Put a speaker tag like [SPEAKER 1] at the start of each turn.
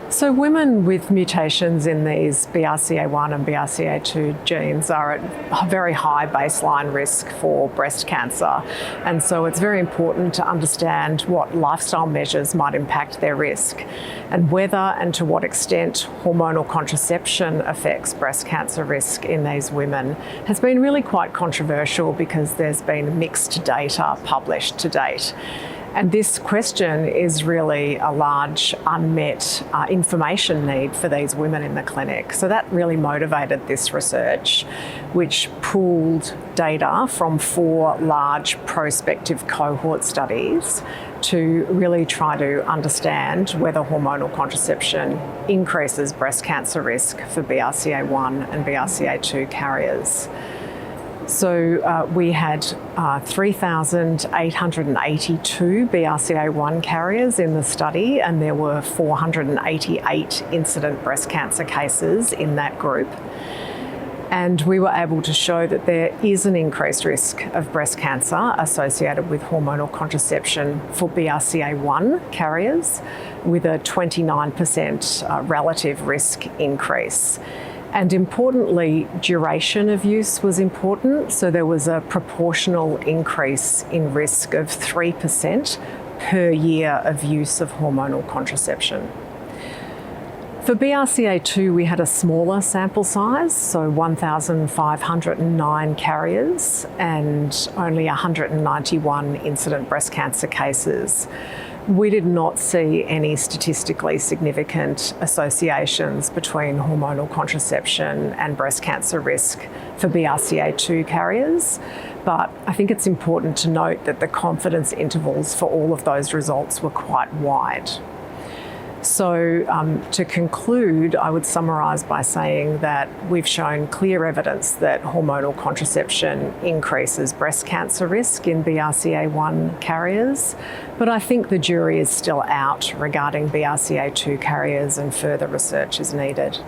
[SPEAKER 1] So women with mutations in these BRCA1 and BRCA2 genes are at a very high baseline risk for breast cancer. And so it's very important to understand what lifestyle measures might impact their risk and whether and to what extent hormonal contraception affects breast cancer risk in these women has been really quite controversial because there's been mixed data published to date. And this question is really a large unmet information need for these women in the clinic. So that really motivated this research, which pooled data from 4 large prospective cohort studies to really try to understand whether hormonal contraception increases breast cancer risk for BRCA1 and BRCA2 carriers. So we had 3,882 BRCA1 carriers in the study, and there were 488 incident breast cancer cases in that group. And we were able to show that there is an increased risk of breast cancer associated with hormonal contraception for BRCA1 carriers, with a 29% relative risk increase. And importantly, duration of use was important. So there was a proportional increase in risk of 3% per year of use of hormonal contraception. For BRCA2, we had a smaller sample size, so 1,509 carriers and only 191 incident breast cancer cases. We did not see any statistically significant associations between hormonal contraception and breast cancer risk for BRCA2 carriers, but I think it's important to note that the confidence intervals for all of those results were quite wide. So to conclude, I would summarise by saying that we've shown clear evidence that hormonal contraception increases breast cancer risk in BRCA1 carriers, but I think the jury is still out regarding BRCA2 carriers and further research is needed.